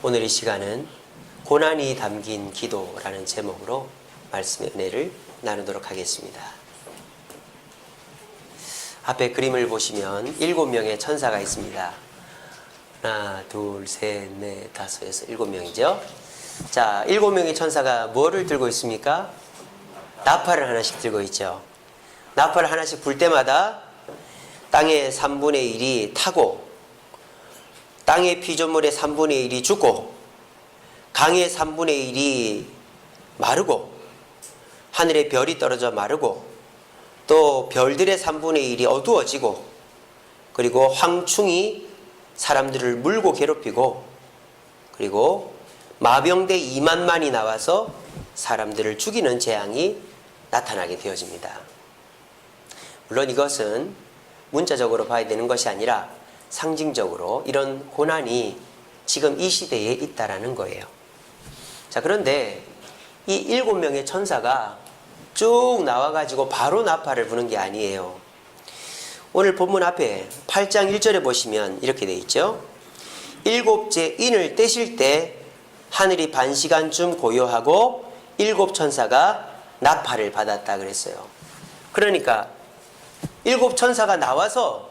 오늘 이 시간은 고난이 담긴 기도라는 제목으로 말씀의 은혜를 나누도록 하겠습니다. 앞에 그림을 보시면 7명의 천사가 있습니다. 하나, 둘, 셋, 넷, 다섯, 여섯, 7명이죠. 자, 7명의 천사가 뭐를 들고 있습니까? 나팔을 하나씩 들고 있죠. 나팔을 하나씩 불 때마다 땅의 3분의 1이 타고, 땅의 피조물의 3분의 1이 죽고, 강의 3분의 1이 마르고, 하늘에 별이 떨어져 마르고, 또 별들의 3분의 1이 어두워지고, 그리고 황충이 사람들을 물고 괴롭히고, 그리고 마병대 2만만이 나와서 사람들을 죽이는 재앙이 나타나게 되어집니다. 물론 이것은 문자적으로 봐야 되는 것이 아니라 상징적으로 이런 고난이 지금 이 시대에 있다라는 거예요. 자, 그런데 이 7명의 천사가 쭉 나와가지고 바로 나팔을 부는 게 아니에요. 오늘 본문 앞에 8장 1절에 보시면 이렇게 되어 있죠. 7째 인을 떼실 때 하늘이 반시간쯤 고요하고 7 천사가 나팔을 받았다 그랬어요. 그러니까 7 천사가 나와서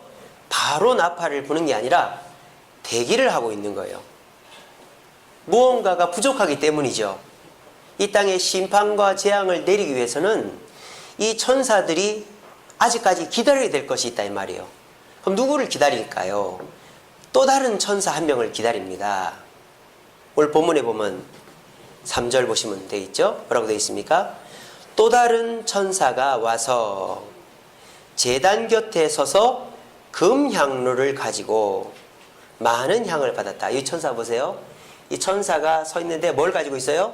바로 나팔을 부는 게 아니라 대기를 하고 있는 거예요. 무언가가 부족하기 때문이죠. 이 땅에 심판과 재앙을 내리기 위해서는 이 천사들이 아직까지 기다려야 될 것이 있다 이 말이에요. 그럼 누구를 기다릴까요? 또 다른 천사 한 명을 기다립니다. 오늘 본문에 보면 3절 보시면 되어 있죠. 뭐라고 되어 있습니까? 또 다른 천사가 와서 제단 곁에 서서 금향로를 가지고 많은 향을 받았다. 이 천사 보세요. 이 천사가 서 있는데 뭘 가지고 있어요?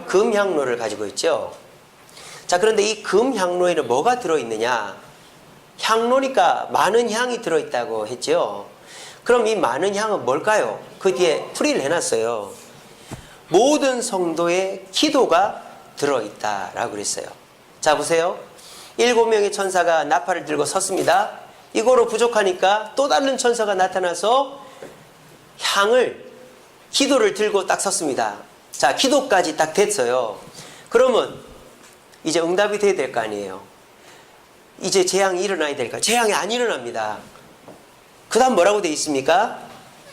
금향로를 가지고 있죠. 자, 그런데 이 금향로에는 뭐가 들어있느냐? 향로니까 많은 향이 들어있다고 했죠. 그럼 이 많은 향은 뭘까요? 그 뒤에 풀이를 해놨어요. 모든 성도의 기도가 들어있다라고 그랬어요. 자, 보세요. 7명의 천사가 나팔을 들고 섰습니다. 이거로 부족하니까 또 다른 천사가 나타나서 기도를 들고 딱 섰습니다. 자, 기도까지 딱 됐어요. 그러면 이제 응답이 돼야 될 거 아니에요. 이제 재앙이 일어나야 될까? 재앙이 안 일어납니다. 그 다음 뭐라고 되어 있습니까?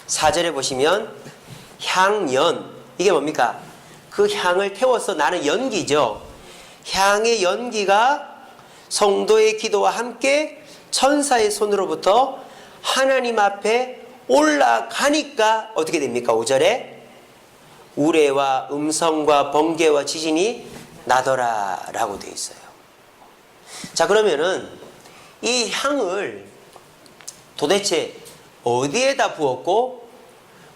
4절에 보시면 향연, 이게 뭡니까? 그 향을 태워서 나는 연기죠. 향의 연기가 성도의 기도와 함께 천사의 손으로부터 하나님 앞에 올라가니까 어떻게 됩니까? 5절에 우레와 음성과 번개와 지진이 나더라 라고 되어 있어요. 자, 그러면은 이 향을 도대체 어디에다 부었고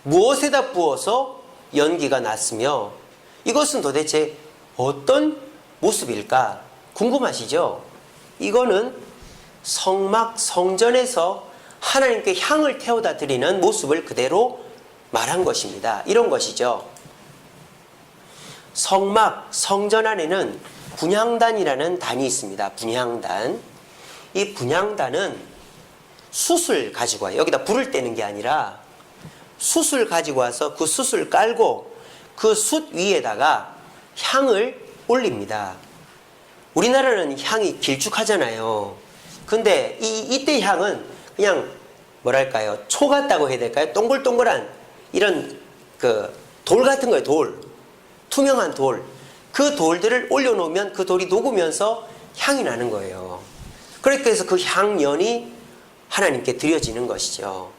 무엇에다 부어서 연기가 났으며 이것은 도대체 어떤 모습일까 궁금하시죠? 이거는 성막 성전에서 하나님께 향을 태워다 드리는 모습을 그대로 말한 것입니다. 이런 것이죠. 성막 성전 안에는 분향단이라는 단이 있습니다. 분향단. 이 분향단은 숯을 가지고 와요. 여기다 불을 떼는 게 아니라 숯을 가지고 와서 그 숯을 깔고 그 숯 위에다가 향을 올립니다. 우리나라는 향이 길쭉하잖아요. 근데 이때 향은 그냥 뭐랄까요? 초 같다고 해야 될까요? 동글동글한 이런 돌 같은 거예요. 돌. 투명한 돌. 그 돌들을 올려놓으면 그 돌이 녹으면서 향이 나는 거예요. 그렇게 해서 그 향연이 하나님께 드려지는 것이죠.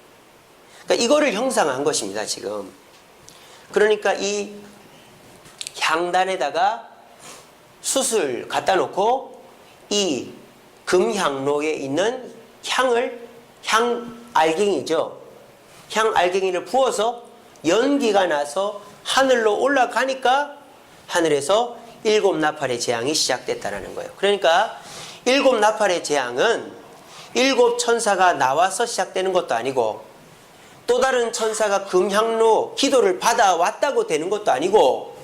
그러니까 이거를 형상화한 것입니다, 지금. 그러니까 이 향단에다가 숯을 갖다 놓고 이 금향로에 있는 향알갱이죠. 향알갱이를 부어서 연기가 나서 하늘로 올라가니까 하늘에서 7 나팔의 재앙이 시작됐다는 거예요. 그러니까 7 나팔의 재앙은 7 천사가 나와서 시작되는 것도 아니고 또 다른 천사가 금향로 기도를 받아왔다고 되는 것도 아니고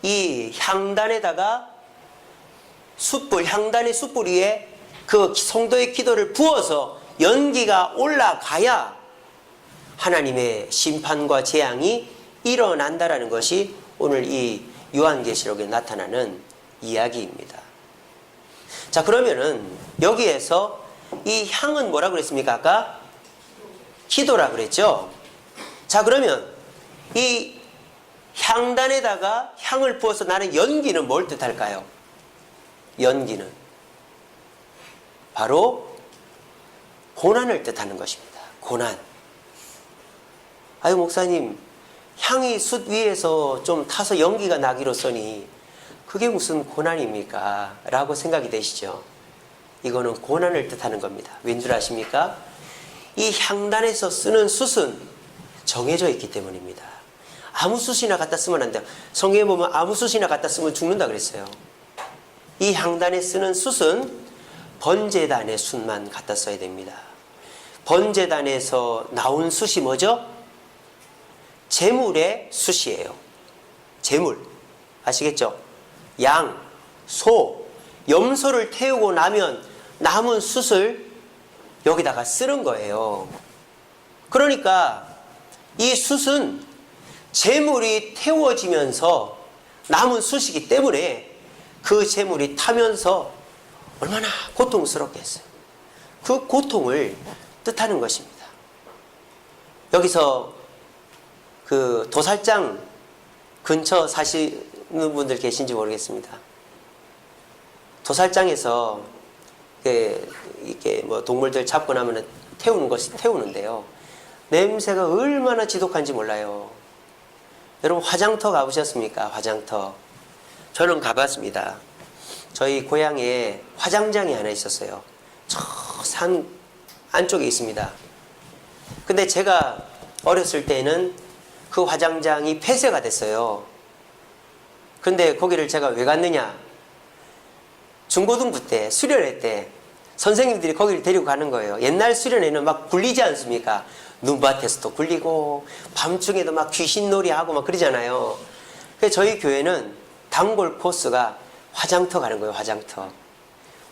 이 향단에다가 향단의 숯불 위에 그 성도의 기도를 부어서 연기가 올라가야 하나님의 심판과 재앙이 일어난다라는 것이 오늘 이 요한계시록에 나타나는 이야기입니다. 자, 그러면은 여기에서 이 향은 뭐라고 그랬습니까? 아까 기도라 그랬죠? 자, 그러면 이 향단에다가 향을 부어서 나는 연기는 뭘 뜻할까요? 연기는 바로 고난을 뜻하는 것입니다. 고난. 아유, 목사님, 향이 숯 위에서 좀 타서 연기가 나기로서니 그게 무슨 고난입니까? 라고 생각이 되시죠? 이거는 고난을 뜻하는 겁니다. 왠 줄 아십니까? 이 향단에서 쓰는 숯은 정해져 있기 때문입니다. 아무 숯이나 갖다 쓰면 안 돼요. 성경에 보면 아무 숯이나 갖다 쓰면 죽는다 그랬어요. 이 향단에 쓰는 숯은 번제단의 숯만 갖다 써야 됩니다. 번제단에서 나온 숯이 뭐죠? 제물의 숯이에요. 제물. 아시겠죠? 양, 소, 염소를 태우고 나면 남은 숯을 여기다가 쓰는 거예요. 그러니까 이 숯은 제물이 태워지면서 남은 숯이기 때문에 그 제물이 타면서 얼마나 고통스럽겠어요. 그 고통을 뜻하는 것입니다. 여기서 그 도살장 근처 사시는 분들 계신지 모르겠습니다. 도살장에서 이렇게 뭐 동물들 잡고 나면 태우는데요. 냄새가 얼마나 지독한지 몰라요. 여러분 화장터 가보셨습니까? 화장터. 저는 가봤습니다. 저희 고향에 화장장이 하나 있었어요. 저 산 안쪽에 있습니다. 근데 제가 어렸을 때는 그 화장장이 폐쇄가 됐어요. 근데 거기를 제가 왜 갔느냐? 중고등부 때, 수련회 때 선생님들이 거기를 데리고 가는 거예요. 옛날 수련회는 막 굴리지 않습니까? 눈밭에서도 굴리고 밤중에도 막 귀신놀이하고 막 그러잖아요. 그래서 저희 교회는 단골 코스가 화장터 가는 거예요. 화장터.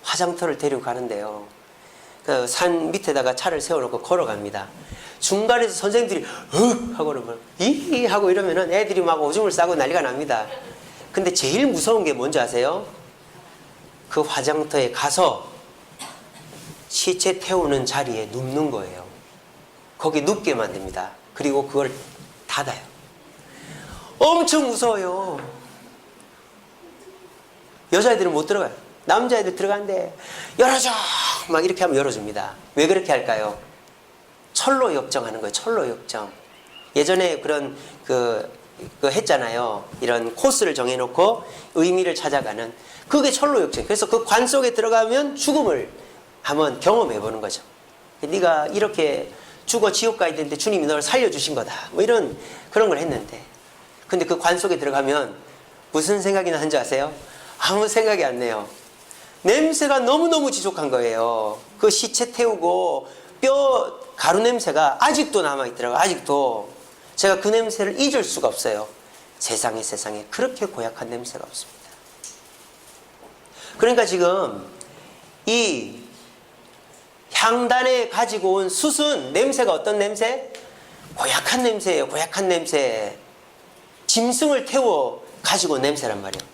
화장터를 데리고 가는데요. 그 산 밑에다가 차를 세워놓고 걸어갑니다. 중간에서 선생님들이 하고 그러면 이 하고 이러면은 애들이 막 오줌을 싸고 난리가 납니다. 근데 제일 무서운 게 뭔지 아세요? 그 화장터에 가서 시체 태우는 자리에 눕는 거예요. 거기 눕게 만듭니다. 그리고 그걸 닫아요. 엄청 무서워요. 여자애들은 못 들어가요. 남자애들 들어간대. 열어줘! 막 이렇게 하면 열어줍니다. 왜 그렇게 할까요? 철로 역정하는 거예요. 철로 역정. 예전에 그런 그 했잖아요. 이런 코스를 정해놓고 의미를 찾아가는 그게 철로 역정. 그래서 그 관 속에 들어가면 죽음을 한번 경험해보는 거죠. 네가 이렇게 죽어 지옥 가야 되는데 주님이 너를 살려주신 거다. 뭐 이런 그런 걸 했는데 근데 그 관 속에 들어가면 무슨 생각이 나는지 아세요? 아무 생각이 안 나요. 냄새가 너무너무 지독한 거예요. 그 시체 태우고 뼈 가루 냄새가 아직도 남아있더라고요. 아직도. 제가 그 냄새를 잊을 수가 없어요. 세상에 그렇게 고약한 냄새가 없습니다. 그러니까 지금 이 향단에 가지고 온 숯은 냄새가 어떤 냄새? 고약한 냄새예요. 고약한 냄새. 짐승을 태워 가지고 온 냄새란 말이에요.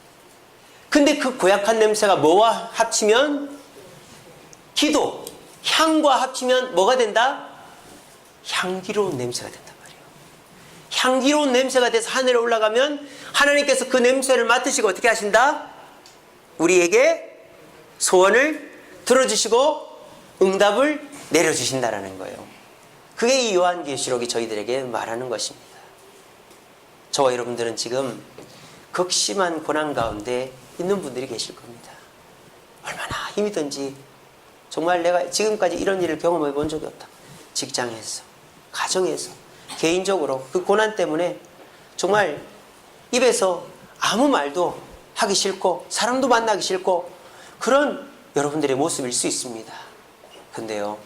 근데 그 고약한 냄새가 뭐와 합치면? 기도, 향과 합치면 뭐가 된다? 향기로운 냄새가 된단 말이에요. 향기로운 냄새가 돼서 하늘에 올라가면 하나님께서 그 냄새를 맡으시고 어떻게 하신다? 우리에게 소원을 들어주시고 응답을 내려주신다라는 거예요. 그게 이 요한계시록이 저희들에게 말하는 것입니다. 저와 여러분들은 지금 극심한 고난 가운데 있는 분들이 계실 겁니다. 얼마나 힘이 든지 정말 내가 지금까지 이런 일을 경험해 본 적이 없다. 직장에서, 가정에서, 개인적으로 그 고난 때문에 정말 입에서 아무 말도 하기 싫고 사람도 만나기 싫고 그런 여러분들의 모습일 수 있습니다. 근데요,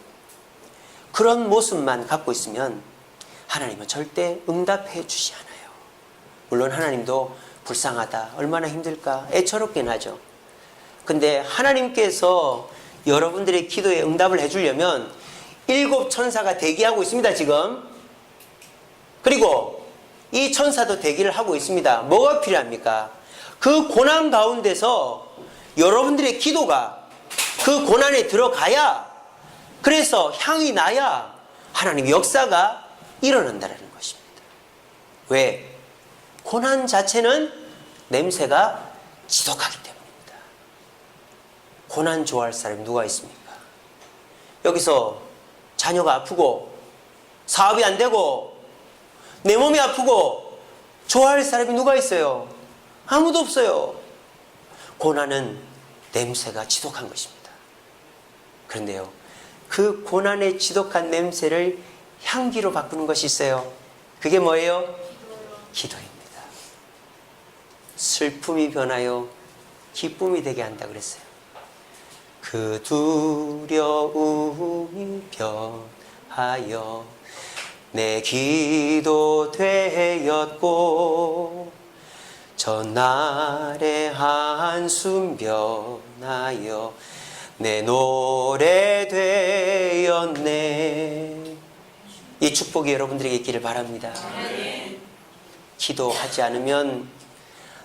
그런 모습만 갖고 있으면 하나님은 절대 응답해 주지 않아요. 물론 하나님도 불쌍하다, 얼마나 힘들까, 애처롭긴 하죠. 근데 하나님께서 여러분들의 기도에 응답을 해주려면 7 천사가 대기하고 있습니다, 지금. 그리고 이 천사도 대기를 하고 있습니다. 뭐가 필요합니까? 그 고난 가운데서 여러분들의 기도가 그 고난에 들어가야, 그래서 향이 나야 하나님의 역사가 일어난다는 것입니다. 왜? 고난 자체는 냄새가 지독하기 때문입니다. 고난 좋아할 사람이 누가 있습니까? 여기서 자녀가 아프고 사업이 안 되고 내 몸이 아프고 좋아할 사람이 누가 있어요? 아무도 없어요. 고난은 냄새가 지독한 것입니다. 그런데요, 그 고난의 지독한 냄새를 향기로 바꾸는 것이 있어요. 그게 뭐예요? 기도입니다. 슬픔이 변하여 기쁨이 되게 한다 그랬어요. 그 두려움이 변하여 내 기도 되었고 전날의 한숨 변하여 내 노래 되었네. 이 축복이 여러분들에게 있기를 바랍니다. 기도하지 않으면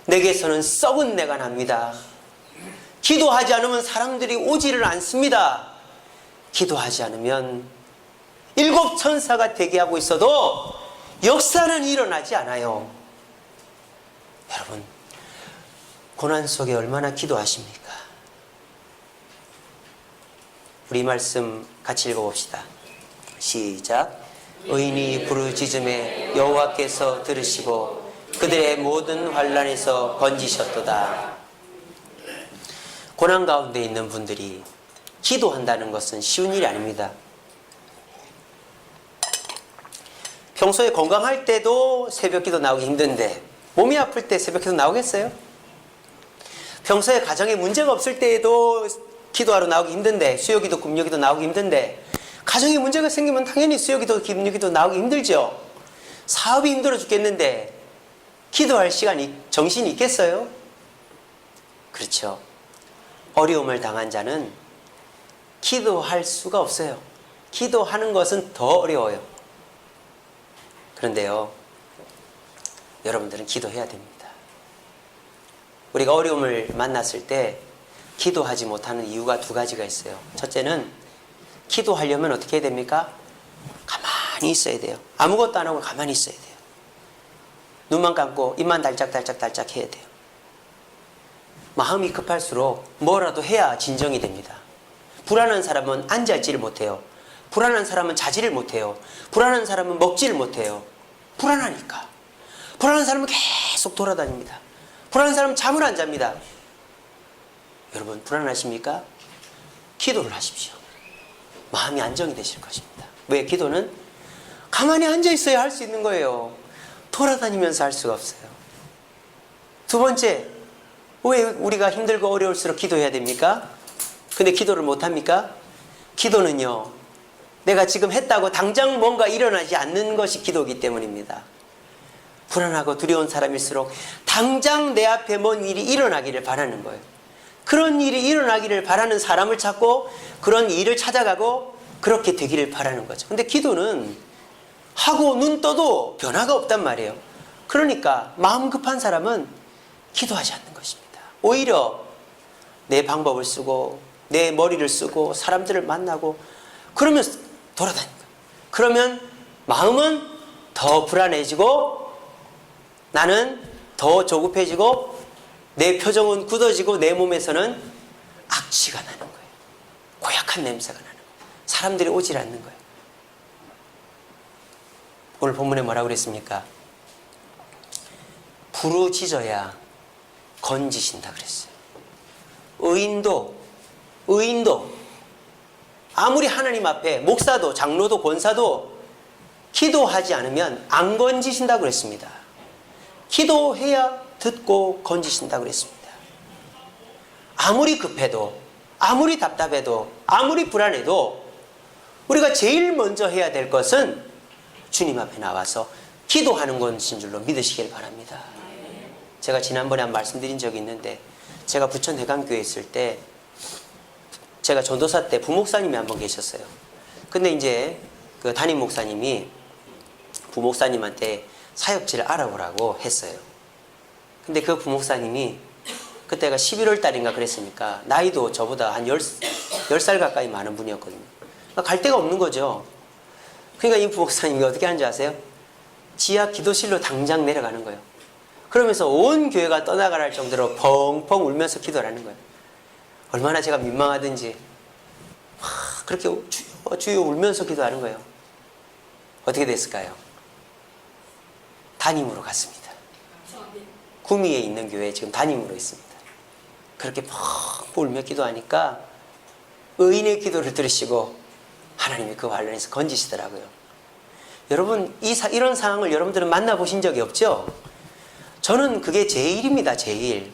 내게서는 썩은 내가 납니다. 기도하지 않으면 사람들이 오지를 않습니다. 기도하지 않으면 7 천사가 대기하고 있어도 역사는 일어나지 않아요. 여러분, 고난 속에 얼마나 기도하십니까? 우리 말씀 같이 읽어봅시다. 시작. 의인이 부르짖음에 여호와께서 들으시고 그들의 모든 환난에서 건지셨도다. 고난 가운데 있는 분들이 기도한다는 것은 쉬운 일이 아닙니다. 평소에 건강할 때도 새벽기도 나오기 힘든데 몸이 아플 때 새벽기도 나오겠어요? 평소에 가정에 문제가 없을 때에도 기도하러 나오기 힘든데, 수요기도 금요기도 나오기 힘든데, 가정에 문제가 생기면 당연히 수요기도 금요기도 나오기 힘들죠. 사업이 힘들어 죽겠는데 기도할 시간이, 정신이 있겠어요? 그렇죠. 어려움을 당한 자는 기도할 수가 없어요. 기도하는 것은 더 어려워요. 그런데요, 여러분들은 기도해야 됩니다. 우리가 어려움을 만났을 때 기도하지 못하는 이유가 2가지가 있어요. 첫째는 기도하려면 어떻게 해야 됩니까? 가만히 있어야 돼요. 아무것도 안 하고 가만히 있어야 돼요. 눈만 감고 입만 달짝달짝달짝 해야 돼요. 마음이 급할수록 뭐라도 해야 진정이 됩니다. 불안한 사람은 앉아있지를 못해요. 불안한 사람은 자지를 못해요. 불안한 사람은 먹지를 못해요. 불안하니까. 불안한 사람은 계속 돌아다닙니다. 불안한 사람은 잠을 안 잡니다. 여러분, 불안하십니까? 기도를 하십시오. 마음이 안정이 되실 것입니다. 왜? 기도는 가만히 앉아있어야 할 수 있는 거예요. 돌아다니면서 할 수가 없어요. 2번째, 왜 우리가 힘들고 어려울수록 기도해야 됩니까? 근데 기도를 못합니까? 기도는요, 내가 지금 했다고 당장 뭔가 일어나지 않는 것이 기도이기 때문입니다. 불안하고 두려운 사람일수록 당장 내 앞에 뭔 일이 일어나기를 바라는 거예요. 그런 일이 일어나기를 바라는 사람을 찾고 그런 일을 찾아가고 그렇게 되기를 바라는 거죠. 근데 기도는 하고 눈 떠도 변화가 없단 말이에요. 그러니까 마음 급한 사람은 기도하지 않는 것입니다. 오히려 내 방법을 쓰고 내 머리를 쓰고 사람들을 만나고 그러면 돌아다니는 거예요. 그러면 마음은 더 불안해지고 나는 더 조급해지고 내 표정은 굳어지고 내 몸에서는 악취가 나는 거예요. 고약한 냄새가 나는 거예요. 사람들이 오질 않는 거예요. 오늘 본문에 뭐라고 그랬습니까? 부르짖어야 건지신다 그랬어요. 의인도 아무리 하나님 앞에 목사도 장로도 권사도 기도하지 않으면 안 건지신다고 그랬습니다. 기도해야 듣고 건지신다고 그랬습니다. 아무리 급해도 아무리 답답해도 아무리 불안해도 우리가 제일 먼저 해야 될 것은 주님 앞에 나와서 기도하는 것인 줄로 믿으시길 바랍니다. 제가 지난번에 한 말씀드린 적이 있는데, 제가 부천 대감교회에 있을 때 제가 전도사 때 부목사님이 한 분 계셨어요. 근데 이제 그 담임 목사님이 부목사님한테 사역지를 알아보라고 했어요. 근데 그 부목사님이 그때가 11월 달인가 그랬으니까 나이도 저보다 한 10살 가까이 많은 분이었거든요. 그러니까 갈 데가 없는 거죠. 그러니까 이 부목사님이 어떻게 하는지 아세요? 지하 기도실로 당장 내려가는 거예요. 그러면서 온 교회가 떠나가라 할 정도로 펑펑 울면서 기도를 하는 거예요. 얼마나 제가 민망하든지 그렇게 주여 주여 울면서 기도하는 거예요. 어떻게 됐을까요? 담임으로 갔습니다. 구미에 있는 교회에 지금 담임으로 있습니다. 그렇게 펑펑 울며 기도하니까 의인의 기도를 들으시고 하나님이 그 관련해서 건지시더라고요. 여러분 이런 상황을 여러분들은 만나보신 적이 없죠? 저는 그게 제일입니다. 제일.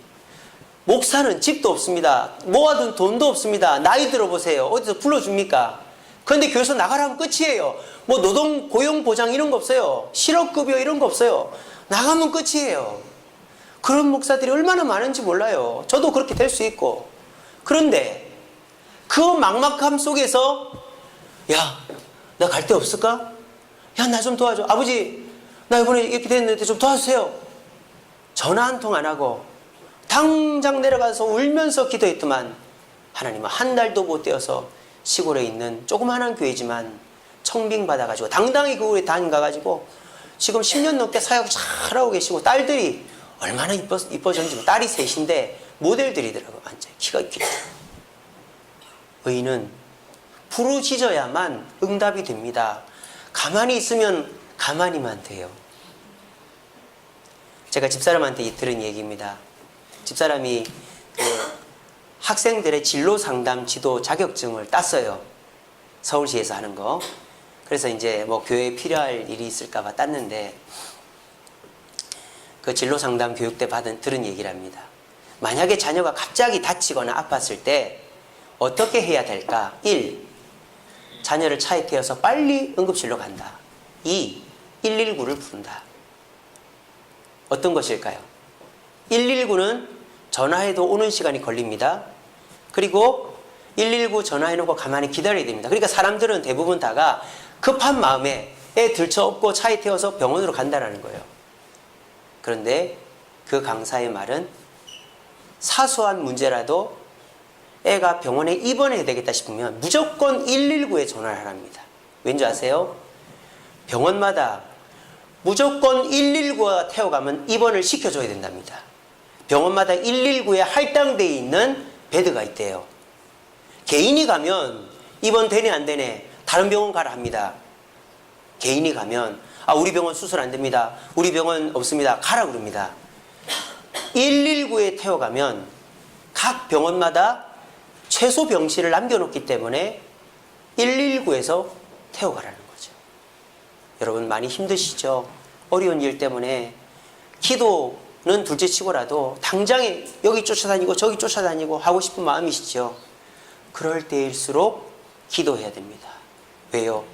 목사는 집도 없습니다. 모아둔 돈도 없습니다. 나이 들어보세요. 어디서 불러줍니까? 그런데 교회에서 나가라면 끝이에요. 뭐 노동 고용보장 이런 거 없어요. 실업급여 이런 거 없어요. 나가면 끝이에요. 그런 목사들이 얼마나 많은지 몰라요. 저도 그렇게 될 수 있고. 그런데 그 막막함 속에서 야, 나 갈 데 없을까? 야, 나 좀 도와줘. 아버지, 나 이번에 이렇게 됐는데 좀 도와주세요. 전화 한 통 안 하고 당장 내려가서 울면서 기도했더만 하나님은 한 달도 못 되어서 시골에 있는 조그마한 교회지만 청빙받아가지고 당당히 그 교회에 다녀가가지고 지금 10년 넘게 사역 잘하고 계시고 딸들이 얼마나 이뻐졌는지 딸이 셋인데 모델들이더라고요. 완전 키가 있기. 의인은 부르짖어야만 응답이 됩니다. 가만히 있으면 가만히만 돼요. 제가 집사람한테 들은 얘기입니다. 집사람이 학생들의 진로 상담 지도 자격증을 땄어요. 서울시에서 하는 거. 그래서 이제 뭐 교회에 필요할 일이 있을까봐 땄는데 그 진로 상담 교육 때 들은 얘기랍니다. 만약에 자녀가 갑자기 다치거나 아팠을 때 어떻게 해야 될까? 1. 자녀를 차에 태워서 빨리 응급실로 간다. 2. 119를 부른다. 어떤 것일까요? 119는 전화해도 오는 시간이 걸립니다. 그리고 119 전화해놓고 가만히 기다려야 됩니다. 그러니까 사람들은 대부분 다가 급한 마음에 애 들쳐업고 차에 태워서 병원으로 간다는 거예요. 그런데 그 강사의 말은 사소한 문제라도 애가 병원에 입원해야 되겠다 싶으면 무조건 119에 전화를 하랍니다. 왠지 아세요? 병원마다 무조건 119가 태워가면 입원을 시켜줘야 된답니다. 병원마다 119에 할당되어 있는 베드가 있대요. 개인이 가면 입원 되네 안 되네 다른 병원 가라 합니다. 개인이 가면 우리 병원 수술 안 됩니다. 우리 병원 없습니다. 가라 그럽니다. 119에 태워가면 각 병원마다 최소 병실을 남겨놓기 때문에 119에서 태워가라는 거죠. 여러분 많이 힘드시죠? 어려운 일 때문에 기도는 둘째치고라도 당장에 여기 쫓아다니고 저기 쫓아다니고 하고 싶은 마음이시죠? 그럴 때일수록 기도해야 됩니다. 왜요?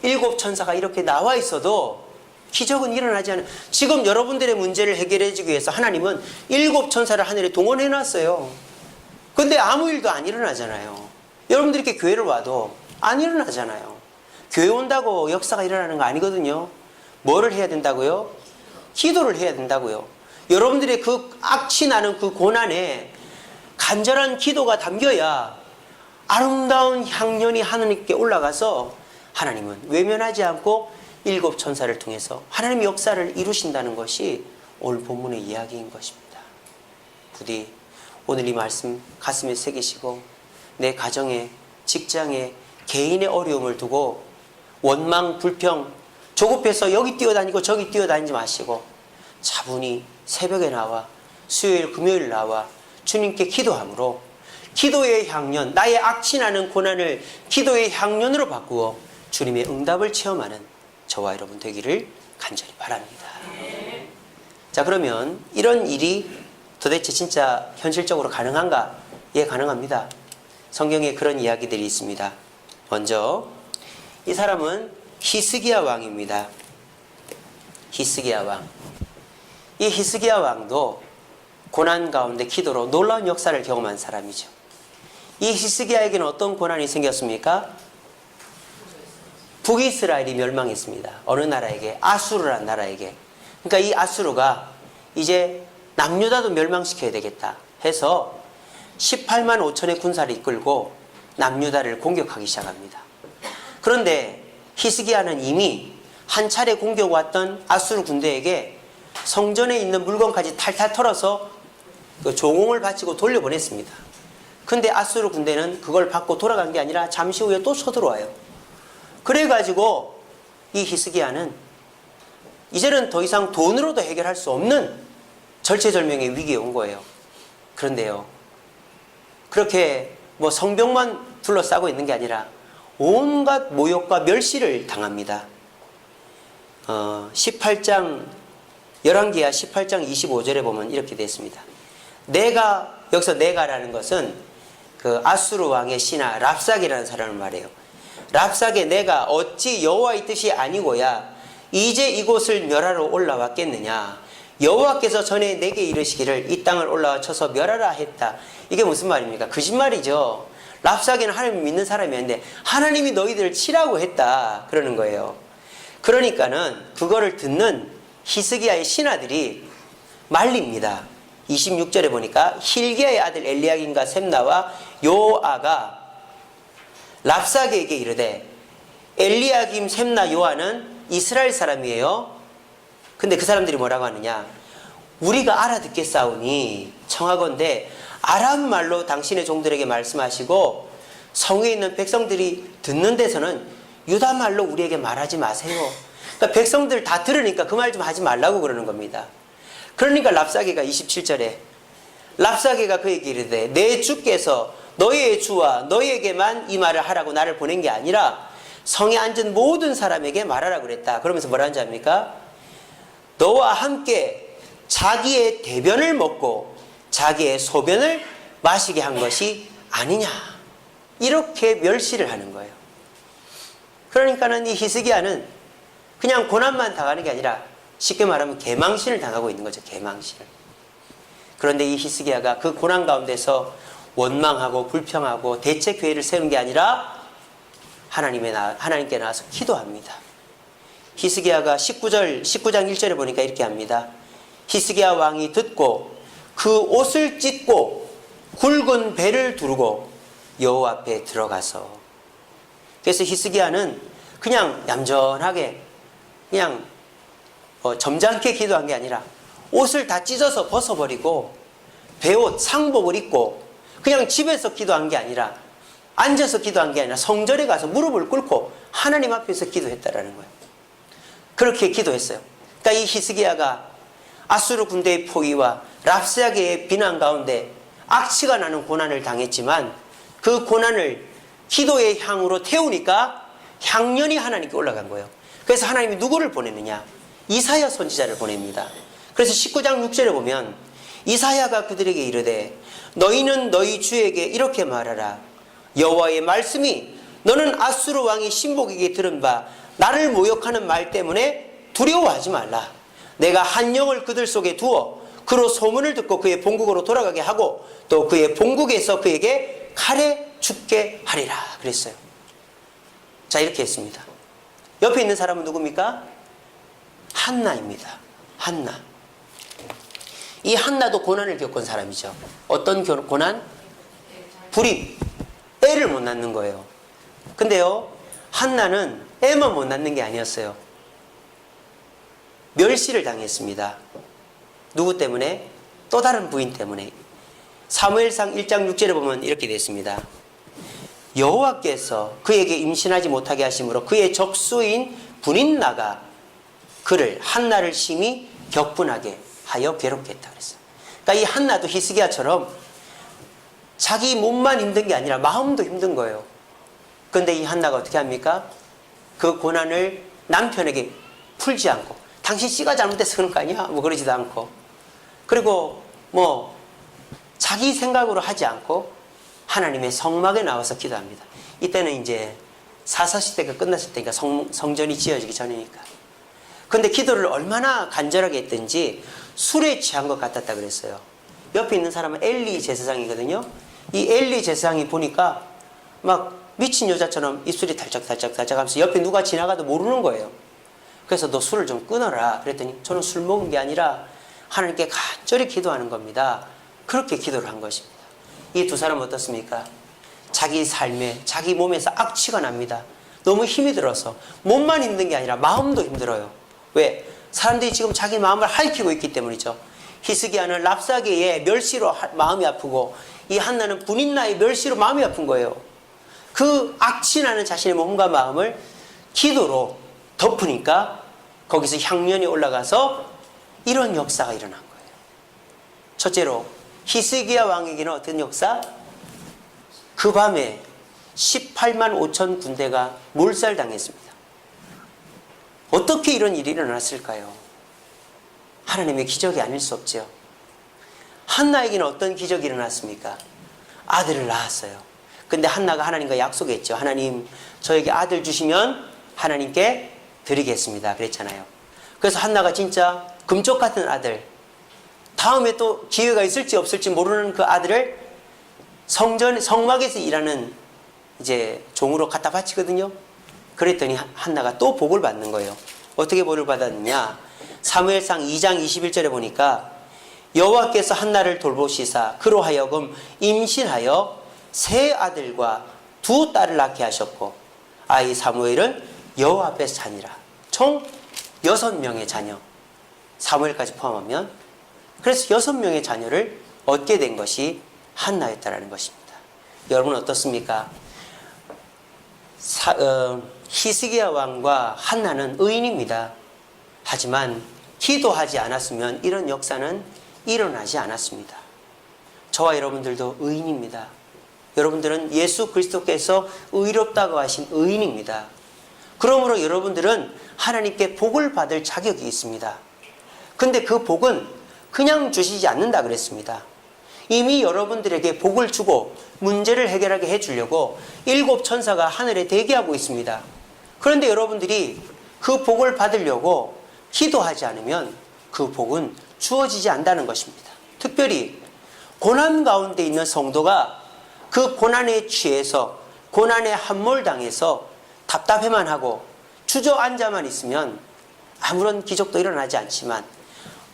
7 천사가 이렇게 나와 있어도 기적은 일어나지 않아요. 지금 여러분들의 문제를 해결해주기 위해서 하나님은 7 천사를 하늘에 동원해 놨어요. 근데 아무 일도 안 일어나잖아요. 여러분들이 이렇게 교회를 와도 안 일어나잖아요. 교회 온다고 역사가 일어나는 거 아니거든요. 뭐를 해야 된다고요? 기도를 해야 된다고요. 여러분들의 그 악취 나는 그 고난에 간절한 기도가 담겨야 아름다운 향연이 하나님께 올라가서 하나님은 외면하지 않고 7 천사를 통해서 하나님의 역사를 이루신다는 것이 오늘 본문의 이야기인 것입니다. 부디 오늘 이 말씀 가슴에 새기시고 내 가정에, 직장에, 개인의 어려움을 두고 원망, 불평, 조급해서 여기 뛰어다니고 저기 뛰어다니지 마시고 차분히 새벽에 나와 수요일, 금요일 나와 주님께 기도함으로 기도의 향연, 나의 악취나는 고난을 기도의 향연으로 바꾸어 주님의 응답을 체험하는 저와 여러분 되기를 간절히 바랍니다. 자, 그러면 이런 일이 도대체 진짜 현실적으로 가능한가? 예, 가능합니다. 성경에 그런 이야기들이 있습니다. 먼저 이 사람은 히스기야 왕입니다. 히스기야 왕. 이 히스기야 왕도 고난 가운데 기도로 놀라운 역사를 경험한 사람이죠. 이 히스기야에게는 어떤 고난이 생겼습니까? 북이스라엘이 멸망했습니다. 어느 나라에게? 아수르라는 나라에게. 그러니까 이 아수르가 이제 남유다도 멸망시켜야 되겠다 해서 18만 5천의 군사를 이끌고 남유다를 공격하기 시작합니다. 그런데 히스기야는 이미 한 차례 공격 왔던 아수르 군대에게 성전에 있는 물건까지 탈탈 털어서 그 조공을 바치고 돌려보냈습니다. 근데 아수르 군대는 그걸 받고 돌아간 게 아니라 잠시 후에 또 쳐들어와요. 그래가지고 이 히스기야는 이제는 더 이상 돈으로도 해결할 수 없는 절체절명의 위기에 온 거예요. 그런데요, 그렇게 뭐 성벽만 둘러싸고 있는 게 아니라 온갖 모욕과 멸시를 당합니다. 18장 열왕기하 18장 25절에 보면 이렇게 되어 있습니다. 여기서 내가라는 것은 그 아수르 왕의 신하 랍삭이라는 사람을 말해요. 랍삭의 내가 어찌 여호와의 뜻이 아니고야 이제 이곳을 멸하러 올라왔겠느냐. 여호와께서 전에 내게 이르시기를 이 땅을 올라와 쳐서 멸하라 했다. 이게 무슨 말입니까? 거짓말이죠. 랍삭이는 하나님을 믿는 사람이었는데 하나님이 너희들을 치라고 했다 그러는 거예요. 그러니까는 그거를 듣는 히스기야의 신하들이 말립니다. 26절에 보니까 힐기야의 아들 엘리야김과 셈나와 요아가 랍삭에게 이르되, 엘리야김, 셈나, 요아는 이스라엘 사람이에요. 근데 그 사람들이 뭐라고 하느냐? 우리가 알아듣겠사오니 청하건대 아람 말로 당신의 종들에게 말씀하시고 성에 있는 백성들이 듣는 데서는 유다 말로 우리에게 말하지 마세요. 그러니까 백성들 다 들으니까 그 말 좀 하지 말라고 그러는 겁니다. 그러니까 랍사게가 27절에 랍사게가 그에게 이르되, 내 주께서 너희의 주와 너희에게만 이 말을 하라고 나를 보낸 게 아니라 성에 앉은 모든 사람에게 말하라고 그랬다. 그러면서 뭐라는지 압니까? 너와 함께 자기의 대변을 먹고 자기의 소변을 마시게 한 것이 아니냐. 이렇게 멸시를 하는 거예요. 그러니까는 이 히스기야는 그냥 고난만 당하는 게 아니라 쉽게 말하면 개망신을 당하고 있는 거죠. 개망신을. 그런데 이 히스기야가 그 고난 가운데서 원망하고 불평하고 대책 계획을 세우는 게 아니라 하나님께 나와서 기도합니다. 히스기야가 19장 1절에 보니까 이렇게 합니다. 히스기야 왕이 듣고 그 옷을 찢고 굵은 배를 두르고 여호와 앞에 들어가서, 그래서 히스기야는 그냥 얌전하게 그냥 점잖게 기도한 게 아니라 옷을 다 찢어서 벗어버리고 배옷 상복을 입고 그냥 집에서 기도한 게 아니라 앉아서 기도한 게 아니라 성전에 가서 무릎을 꿇고 하나님 앞에서 기도했다라는 거예요. 그렇게 기도했어요. 그러니까 이 히스기야가 아수르 군대의 포위와 랍사게의 비난 가운데 악취가 나는 고난을 당했지만 그 고난을 기도의 향으로 태우니까 향연이 하나님께 올라간 거예요. 그래서 하나님이 누구를 보내느냐? 이사야 선지자를 보냅니다. 그래서 19장 6절에 보면 이사야가 그들에게 이르되, 너희는 너희 주에게 이렇게 말하라. 여호와의 말씀이 너는 아수르 왕이 신복에게 들은 바 나를 모욕하는 말 때문에 두려워하지 말라. 내가 한 영을 그들 속에 두어 그로 소문을 듣고 그의 본국으로 돌아가게 하고 또 그의 본국에서 그에게 칼에 죽게 하리라 그랬어요. 자, 이렇게 했습니다. 옆에 있는 사람은 누굽니까? 한나입니다. 한나. 이 한나도 고난을 겪은 사람이죠. 어떤 고난? 불임. 애를 못 낳는 거예요. 근데요, 한나는 애만 못 낳는 게 아니었어요. 멸시를 당했습니다. 누구 때문에? 또 다른 부인 때문에. 사무엘상 1장 6절에 보면 이렇게 되어 있습니다. 여호와께서 그에게 임신하지 못하게 하심으로 그의 적수인 분인나가 그를, 한나를 심히 격분하게 하여 괴롭게 했다 그랬어요. 그러니까 이 한나도 히스기야처럼 자기 몸만 힘든 게 아니라 마음도 힘든 거예요. 그런데 이 한나가 어떻게 합니까? 그 고난을 남편에게 풀지 않고, 당신 씨가 잘못해서 그런 거 아니야? 뭐 그러지도 않고, 그리고 뭐 자기 생각으로 하지 않고 하나님의 성막에 나와서 기도합니다. 이때는 이제 사사시대가 끝났을 때니까 성전이 지어지기 전이니까. 근데 기도를 얼마나 간절하게 했든지 술에 취한 것 같았다 그랬어요. 옆에 있는 사람은 엘리 제사장이거든요. 이 엘리 제사장이 보니까 막 미친 여자처럼 입술이 달짝달짝달짝 하면서 옆에 누가 지나가도 모르는 거예요. 그래서 너 술을 좀 끊어라. 그랬더니 저는 술 먹은 게 아니라 하나님께 간절히 기도하는 겁니다. 그렇게 기도를 한 것입니다. 이 두 사람은 어떻습니까? 자기 삶에, 자기 몸에서 악취가 납니다. 너무 힘이 들어서 몸만 힘든 게 아니라 마음도 힘들어요. 왜? 사람들이 지금 자기 마음을 핥히고 있기 때문이죠. 히스기야는 랍사게의 멸시로 마음이 아프고 이 한나는 분인나의 멸시로 마음이 아픈 거예요. 그 악취나는 자신의 몸과 마음을 기도로 덮으니까 거기서 향년이 올라가서 이런 역사가 일어난 거예요. 첫째로 히스기야 왕에게는 어떤 역사? 그 밤에 18만 5천 군대가 몰살당했습니다. 어떻게 이런 일이 일어났을까요? 하나님의 기적이 아닐 수 없죠. 한나에게는 어떤 기적이 일어났습니까? 아들을 낳았어요. 근데 한나가 하나님과 약속했죠. 하나님, 저에게 아들 주시면 하나님께 드리겠습니다. 그랬잖아요. 그래서 한나가 진짜 금쪽 같은 아들, 다음에 또 기회가 있을지 없을지 모르는 그 아들을 성막에서 일하는 이제 종으로 갖다 바치거든요. 그랬더니 한나가 또 복을 받는 거예요. 어떻게 복을 받았느냐? 사무엘상 2장 21절에 보니까 여호와께서 한나를 돌보시사 그로 하여금 임신하여 세 아들과 두 딸을 낳게 하셨고 아이 사무엘은 여호와 앞에서 자니라. 총 6명의 자녀, 사무엘까지 포함하면, 그래서 6명의 자녀를 얻게 된 것이 한나였다라는 것입니다. 여러분 어떻습니까? 히스기야 왕과 한나는 의인입니다. 하지만 기도하지 않았으면 이런 역사는 일어나지 않았습니다. 저와 여러분들도 의인입니다. 여러분들은 예수 그리스도께서 의롭다고 하신 의인입니다. 그러므로 여러분들은 하나님께 복을 받을 자격이 있습니다. 근데 그 복은 그냥 주시지 않는다 그랬습니다. 이미 여러분들에게 복을 주고 문제를 해결하게 해주려고 7 천사가 하늘에 대기하고 있습니다. 그런데 여러분들이 그 복을 받으려고 기도하지 않으면 그 복은 주어지지 않는다는 것입니다. 특별히 고난 가운데 있는 성도가 그 고난에 취해서 고난에 함몰당해서 답답해만 하고 주저앉아만 있으면 아무런 기적도 일어나지 않지만,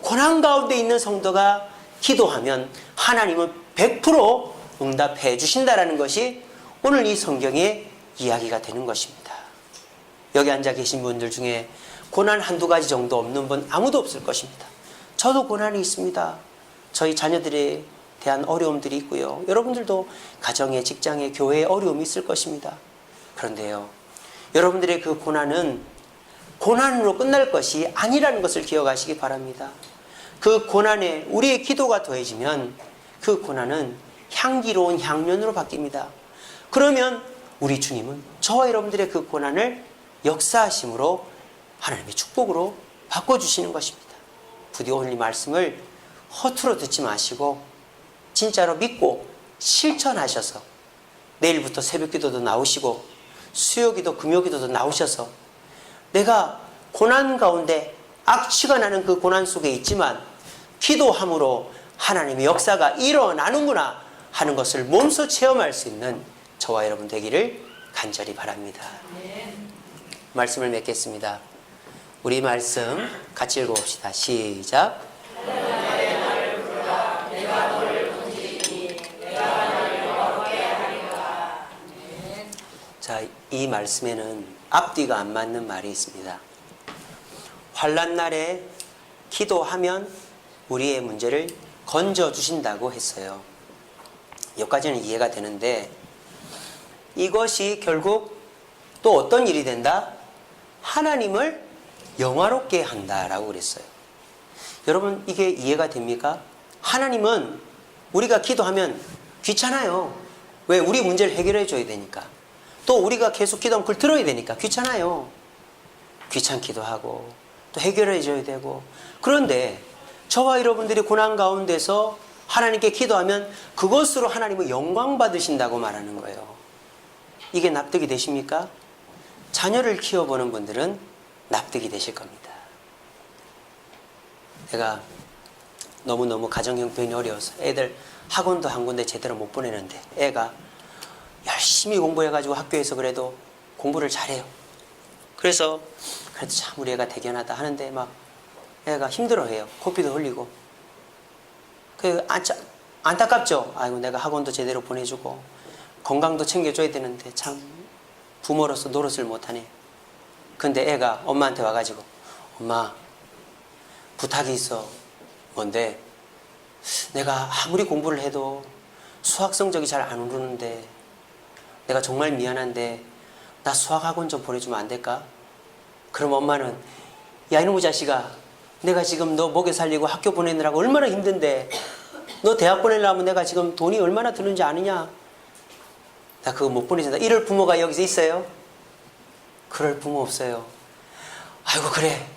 고난 가운데 있는 성도가 기도하면 하나님은 100% 응답해 주신다는 것이 오늘 이 성경의 이야기가 되는 것입니다. 여기 앉아 계신 분들 중에 고난 한두 가지 정도 없는 분 아무도 없을 것입니다. 저도 고난이 있습니다. 저희 자녀들에 대한 어려움들이 있고요. 여러분들도 가정에, 직장에, 교회에 어려움이 있을 것입니다. 그런데요, 여러분들의 그 고난은 고난으로 끝날 것이 아니라는 것을 기억하시기 바랍니다. 그 고난에 우리의 기도가 더해지면 그 고난은 향기로운 향연으로 바뀝니다. 그러면 우리 주님은 저와 여러분들의 그 고난을 역사하심으로 하나님의 축복으로 바꿔주시는 것입니다. 부디 오늘 이 말씀을 허투루 듣지 마시고 진짜로 믿고 실천하셔서 내일부터 새벽기도도 나오시고 수요기도 금요기도도 나오셔서 내가 고난 가운데 악취가 나는 그 고난 속에 있지만 기도함으로 하나님의 역사가 일어나는구나 하는 것을 몸소 체험할 수 있는 저와 여러분 되기를 간절히 바랍니다. 말씀을 맺겠습니다. 우리 말씀 같이 읽어봅시다. 시작. 자, 이 말씀에는 앞뒤가 안 맞는 말이 있습니다. 환난 날에 기도하면 우리의 문제를 건져주신다고 했어요. 여기까지는 이해가 되는데, 이것이 결국 또 어떤 일이 된다? 하나님을 영화롭게 한다라고 그랬어요. 여러분, 이게 이해가 됩니까? 하나님은 우리가 기도하면 귀찮아요. 왜? 우리 문제를 해결해 줘야 되니까. 또 우리가 계속 기도하면 그걸 들어야 되니까 귀찮아요. 귀찮기도 하고 또 해결해 줘야 되고. 그런데 저와 여러분들이 고난 가운데서 하나님께 기도하면 그것으로 하나님은 영광 받으신다고 말하는 거예요. 이게 납득이 되십니까? 자녀를 키워보는 분들은 납득이 되실 겁니다. 내가 너무너무 가정 형편이 어려워서 애들 학원도 한 군데 제대로 못 보내는데 애가 열심히 열심히 공부해가지고 학교에서 그래도 공부를 잘해요. 그래서 그래도 참 우리 애가 대견하다 하는데 막 애가 힘들어해요. 코피도 흘리고. 안타깝죠. 아이고 내가 학원도 제대로 보내주고 건강도 챙겨줘야 되는데 참 부모로서 노릇을 못하네. 근데 애가 엄마한테 와가지고 엄마 부탁이 있어. 뭔데? 내가 아무리 공부를 해도 수학 성적이 잘 안 오르는데 내가 정말 미안한데 나 수학학원 좀 보내주면 안 될까? 그럼 엄마는 야 이놈의 자식아 내가 지금 너 먹여 살리고 학교 보내느라고 얼마나 힘든데 너 대학 보내려면 내가 지금 돈이 얼마나 드는지 아느냐? 나 그거 못 보내준다. 이럴 부모가 여기서 있어요? 그럴 부모 없어요. 아이고 그래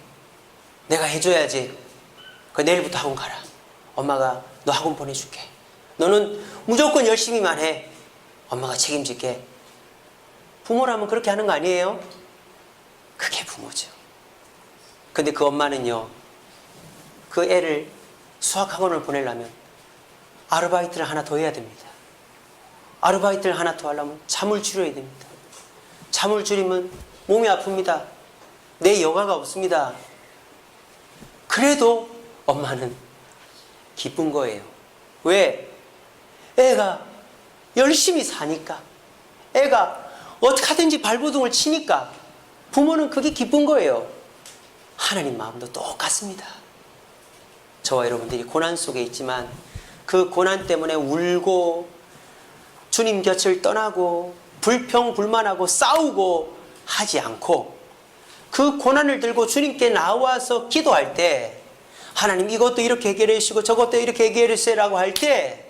내가 해줘야지. 그 내일부터 학원 가라. 엄마가 너 학원 보내줄게. 너는 무조건 열심히만 해. 엄마가 책임질게. 부모라면 그렇게 하는 거 아니에요? 그게 부모죠. 근데 그 엄마는요 그 애를 수학학원을 보내려면 아르바이트를 하나 더 해야 됩니다. 아르바이트를 하나 더 하려면 잠을 줄여야 됩니다. 잠을 줄이면 몸이 아픕니다. 내 여가가 없습니다. 그래도 엄마는 기쁜 거예요. 왜? 애가 열심히 사니까. 애가 어떻게 하든지 발버둥을 치니까 부모는 그게 기쁜 거예요. 하나님 마음도 똑같습니다. 저와 여러분들이 고난 속에 있지만 그 고난 때문에 울고 주님 곁을 떠나고 불평불만하고 싸우고 하지 않고 그 고난을 들고 주님께 나와서 기도할 때 하나님 이것도 이렇게 해결해 주시고 저것도 이렇게 해결해 주세요라고 할 때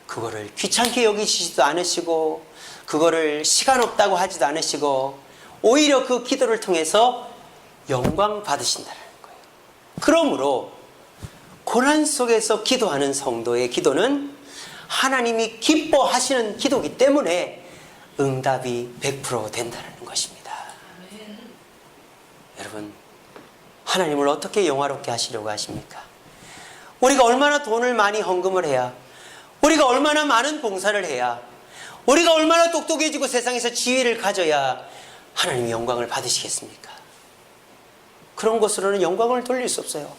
그거를 귀찮게 여기시지도 않으시고 그거를 시간 없다고 하지도 않으시고 오히려 그 기도를 통해서 영광 받으신다는 거예요. 그러므로 고난 속에서 기도하는 성도의 기도는 하나님이 기뻐하시는 기도이기 때문에 응답이 100% 된다는 것입니다. 여러분 하나님을 어떻게 영화롭게 하시려고 하십니까? 우리가 얼마나 돈을 많이 헌금을 해야, 우리가 얼마나 많은 봉사를 해야, 우리가 얼마나 똑똑해지고 세상에서 지위를 가져야 하나님이 영광을 받으시겠습니까? 그런 것으로는 영광을 돌릴 수 없어요.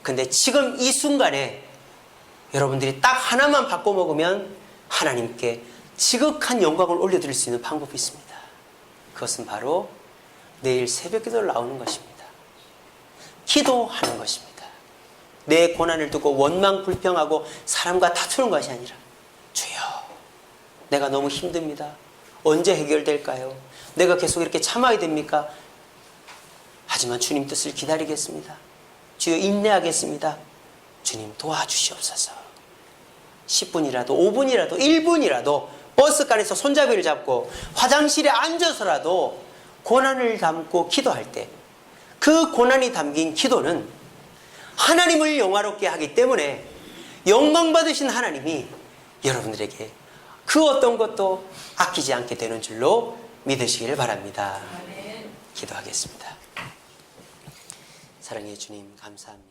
근데 지금 이 순간에 여러분들이 딱 하나만 바꿔 먹으면 하나님께 지극한 영광을 올려드릴 수 있는 방법이 있습니다. 그것은 바로 내일 새벽 기도를 나오는 것입니다. 기도하는 것입니다. 내 고난을 두고 원망 불평하고 사람과 다투는 것이 아니라 주여 내가 너무 힘듭니다. 언제 해결될까요? 내가 계속 이렇게 참아야 됩니까? 하지만 주님 뜻을 기다리겠습니다. 주여 인내하겠습니다. 주님 도와주시옵소서. 10분이라도 5분이라도 1분이라도 버스간에서 손잡이를 잡고 화장실에 앉아서라도 고난을 담고 기도할 때 그 고난이 담긴 기도는 하나님을 영화롭게 하기 때문에 영광 받으신 하나님이 여러분들에게 그 어떤 것도 아끼지 않게 되는 줄로 믿으시길 바랍니다. 기도하겠습니다. 사랑해 주님 감사합니다.